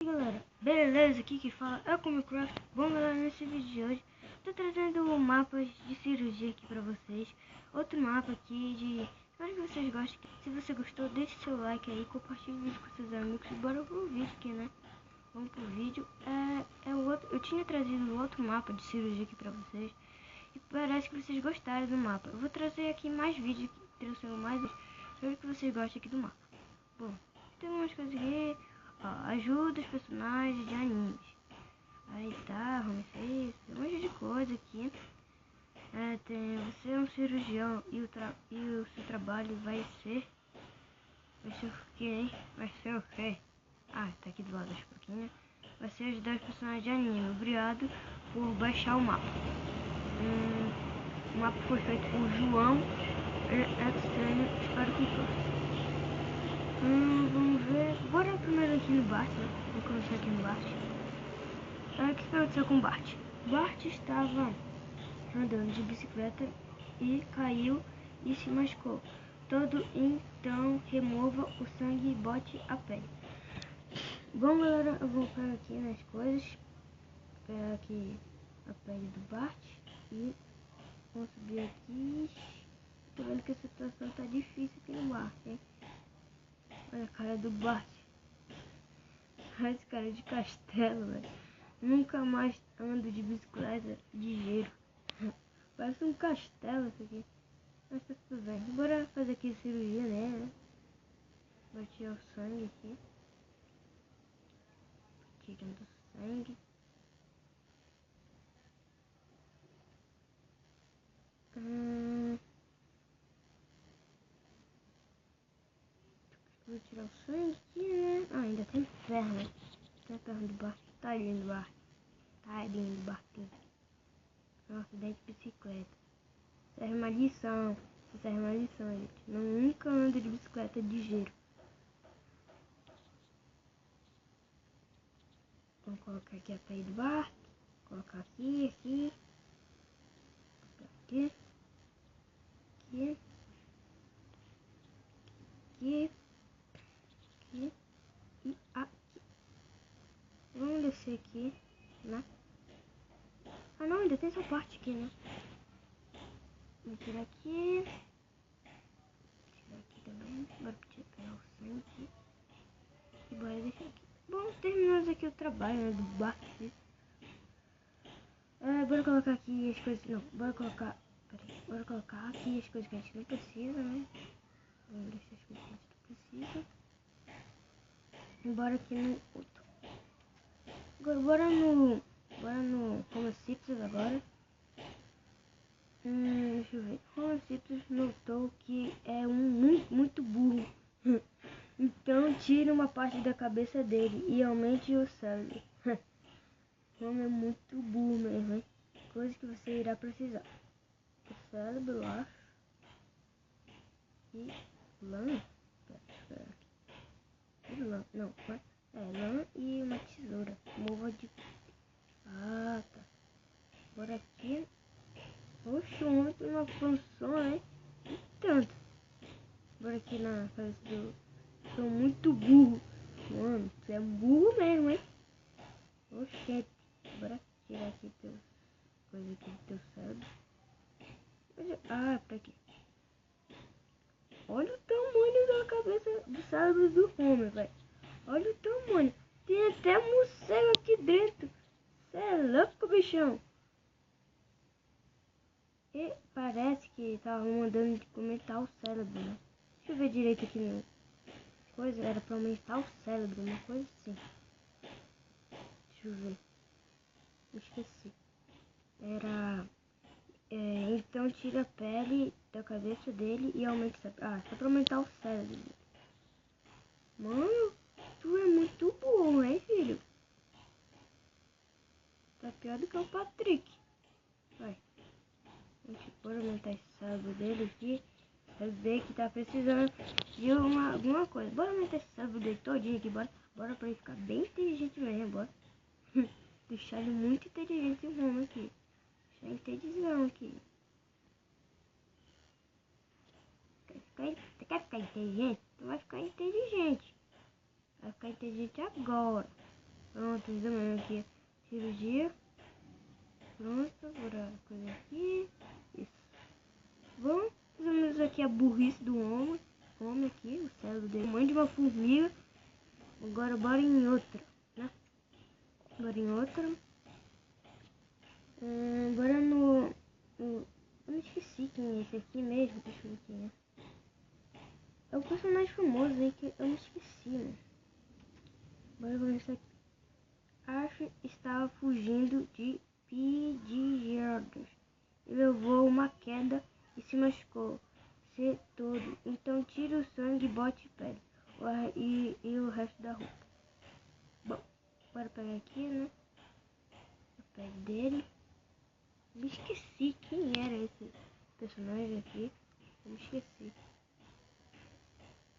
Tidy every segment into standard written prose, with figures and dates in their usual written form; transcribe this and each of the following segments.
E aí galera, beleza? Aqui que fala é o Comicraft. Bom galera, nesse vídeo de hoje tô trazendo mapas de cirurgia aqui pra vocês. Outro mapa aqui de... espero que vocês gostem. Se você gostou, deixe seu like aí, compartilhe o vídeo com seus amigos. E bora pro vídeo aqui, né? Vamos pro vídeo. Eu tinha trazido outro mapa de cirurgia aqui pra vocês e parece que vocês gostaram do mapa. Eu vou trazer aqui mais vídeos, trouxendo mais vídeos. Espero que vocês gostem aqui do mapa. Bom, tem umas coisas aqui. Ajuda os personagens de animes. Aí tá, home face, um monte de coisa aqui. Você é um cirurgião e o seu trabalho vai ser o quê, hein? Vai ser o quê? Tá aqui do lado das plaquinhas. Vai ser ajudar os personagens de anime. Obrigado por baixar o mapa. O mapa foi feito por João Extreme. Espero que goste. Vamos ver. Bora primeiro aqui no Bart, né? Vou começar aqui no Bart. O que aconteceu com o Bart? Bart estava andando de bicicleta e caiu e se machucou todo. Então remova o sangue e bote a pele. Bom galera, eu vou pegar aqui nas coisas. Pegar aqui a pele do Bart e vamos subir aqui. Tô vendo que a situação tá difícil aqui no Bart, hein? Olha a cara do Bart. Olha esse cara de castelo, velho. Nunca mais ando de bicicleta de gelo. Parece um castelo isso aqui. Mas tá tudo bem. Bora fazer aqui cirurgia, né? Vou tirar o sangue aqui. Tirando o sangue. Vou tirar o sangue aqui, né? Ainda tem perna. Tem a perna do Bart. Tadinho do Bart. Tadinho do Bartinho. Nossa, acidente de bicicleta. Serve uma lição. Serve uma lição, gente. Nunca ando de bicicleta de gelo. Vamos colocar aqui a pele do Bart. Colocar aqui, aqui. Aqui. Aqui. Aqui. Aqui. E aqui. Vamos descer aqui, né? Não, ainda tem essa parte aqui, né? Vou tirar aqui. Tirar aqui também. Agora pegar o sangue aqui. E bora deixar aqui. Bom, terminamos aqui o trabalho, né, do Bart. Bora colocar aqui as coisas. Não, bora colocar. Peraí, bora colocar aqui as coisas que a gente não precisa, né? Vamos deixar as coisas que a gente não precisa. E bora aqui no outro. Agora bora no Homo Simples agora. Deixa eu ver. Homo Simples notou que é muito burro. Então tire uma parte da cabeça dele e aumente o cérebro. Homo é muito burro mesmo, hein? Coisa que você irá precisar. O cérebro, eu acho. E lã. Lã, não, lã e uma tesoura. Mova de... tá. Bora aqui. Oxe, o homem tem uma função, hein? E tanto. Bora aqui na cabeça do... Sou muito burro. Mano, você é burro mesmo, hein? Oxe, bora tirar aqui teu... coisa aqui do teu cérebro. Tá aqui. Olha o tamanho da cabeça do cérebro do homem, velho. Olha o tamanho. Tem até morcego aqui dentro. Você é louco, bichão. E parece que tava mandando de aumentar o cérebro, né? Deixa eu ver direito aqui no coisa. Era pra aumentar o cérebro, uma coisa assim. Deixa eu ver. Esqueci. Era... então tira a pele da cabeça dele e aumenta o cérebro. Só pra aumentar o cérebro. Mano, tu é muito burro, hein, filho? Tá pior do que o Patrick. Vai. Bora aumentar esse cérebro dele aqui. Quer ver que tá precisando de alguma coisa. Bora aumentar esse cérebro dele todinho aqui, bora. Bora pra ele ficar bem inteligente mesmo, bora. Deixar ele muito inteligente o homem aqui. Deixar ele inteligente aqui. Você quer ficar inteligente? Tu vai ficar inteligente. Vai ficar inteligente agora. Pronto, exame aqui. Cirurgia. Pronto, agora coisa aqui. Isso. Bom, fizemos aqui a burrice do homem. Homem aqui, o cérebro dele. Mãe de uma formiga. Agora bora em outra, né? Bora em outra. Bora no... Eu não esqueci quem é esse aqui mesmo. Deixa eu ver quem é. É o personagem famoso aí que eu não esqueci, mano. Bora começar aqui. Ash estava fugindo de Pidgeotos e levou uma queda e se machucou se todo. Então tira o sangue, bote pele e o resto da roupa. Bom, bora pegar aqui, né? A pele dele. Me esqueci quem era esse personagem aqui. Eu me esqueci.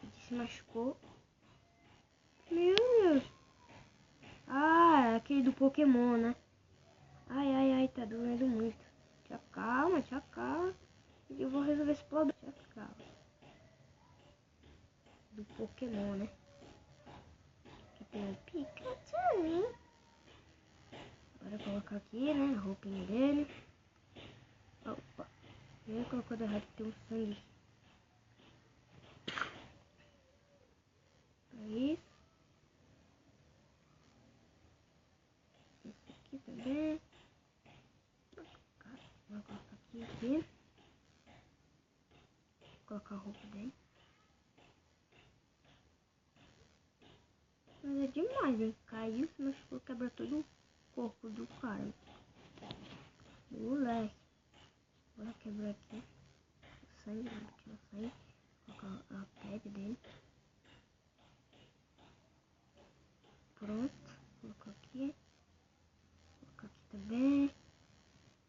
Ele se machucou. Meu Deus. Ah, é aquele do Pokémon, né? Ai, ai, ai, tá doendo muito. Te acalma, te acalma. Eu vou resolver esse problema. Te acalma. Do Pokémon, né? Aqui tem o Pikachu. Bora colocar aqui, né? A roupinha dele. Opa. Ele colocou de errado que tem um sangue. É isso. Esse aqui também. Vou colocar aqui. Vou colocar a roupa dele. Mas é demais, hein? Caiu, se machucou, quebra todo o corpo do cara. Moleque. Bora quebrar aqui o sangue, vou tirar o sangue. Colocar a pele dele. Pronto. Colocar aqui. Colocar aqui também.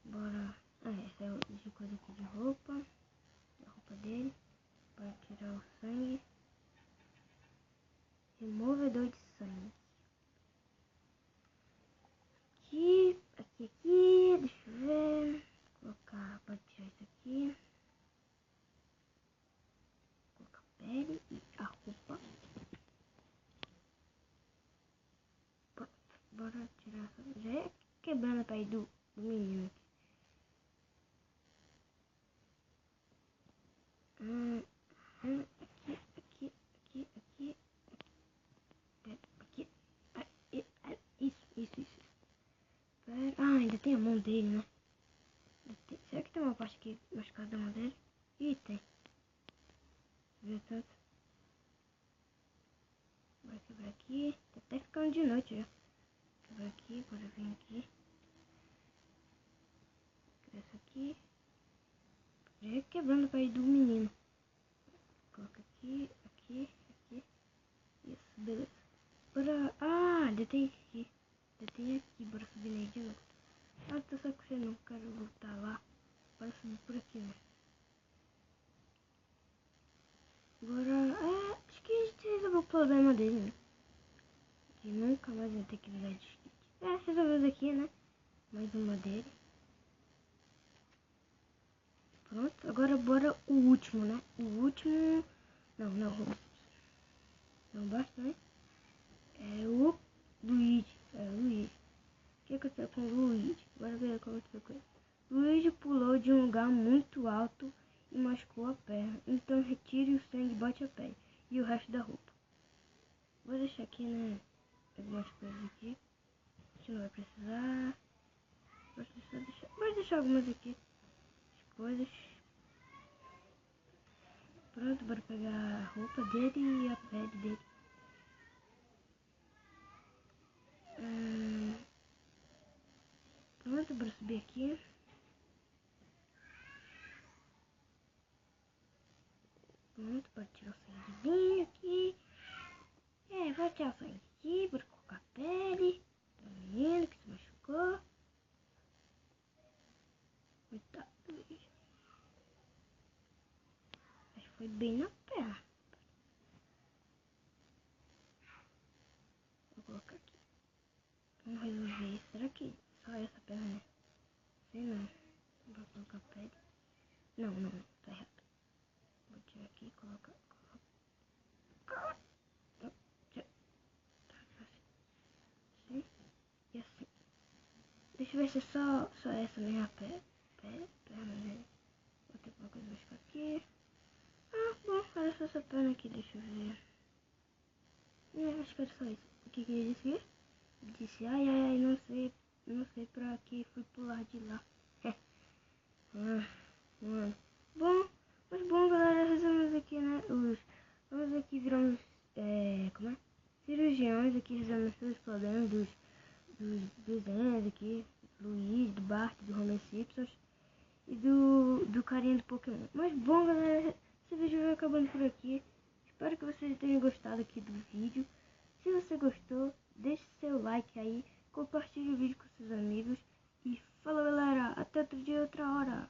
Bora. Essa é de coisa aqui de roupa. A roupa dele. Para tirar o sangue. Removedor de sangue. Aqui. Deixa eu ver. Colocar. Pode tirar isso aqui. Colocar a pele e a roupa. Pronto. Bora tirar. Já é quebrando a pele do menino aqui. Isso. Ainda tem a mão dele, né? Será que tem uma parte aqui machucada da mão dele? Ih, tem. Viu tanto? Bora quebrar aqui. Tá até ficando de noite já. Quebrar aqui, bora vir aqui. Essa aqui. Já é quebrando o pé do menino. Coloca aqui. Isso, beleza. Bora. Detém aqui. Bora subir nele de novo. Tô só com você não. Quero voltar lá. Bora subir por aqui, né? Agora. Acho que a gente resolveu o problema dele, né? Que nunca mais vai ter que virar de skate. Resolveu aqui, né? Mais uma dele. Pronto. Agora bora o último, né? O último. Não. Não basta, né? É o Luigi. O que aconteceu com o Luigi? Bora ver o que aconteceu com ele. Luigi pulou de um lugar muito alto e machucou a perna. Então retire o sangue e bote a pele. E o resto da roupa. Vou deixar aqui, né? Algumas coisas aqui. A gente não vai precisar. Vou deixar algumas aqui. As coisas. Pronto, bora pegar a roupa dele e a pele dele. Pronto, bora subir aqui. Pronto, bora tirar o sangue bem aqui. Vou tirar o sangue aqui, bora colocar a pele do menino que se machucou. Coitado. Acho que foi bem na perna. Vou colocar aqui. Vamos resolver isso. Será que só essa perna, né? Sei não. Vou colocar a pele. Não, tá errado. Vou tirar aqui e colocar. Deixa eu ver se é só essa mesma perna dele. Vou ter uma coisa mais aqui. Ah, bom, olha só essa perna aqui, deixa eu ver. Acho que era só isso. O que ele disse aqui? Disse, ai, não sei pra que fui pular de lá. Bom, mas bom, galera, resumimos aqui, né? Vamos aqui, viramos, como é? Cirurgiões aqui, resolvemos todos os problemas dos desenhos aqui, do Luigi, do Bart, do Homer Simpson e do carinha do Pokémon. Mas bom, galera, esse vídeo vai acabando por aqui. Espero que vocês tenham gostado aqui do vídeo. Se você gostou, deixe seu like aí, compartilhe o vídeo com seus amigos e falou, galera, até outro dia, outra hora.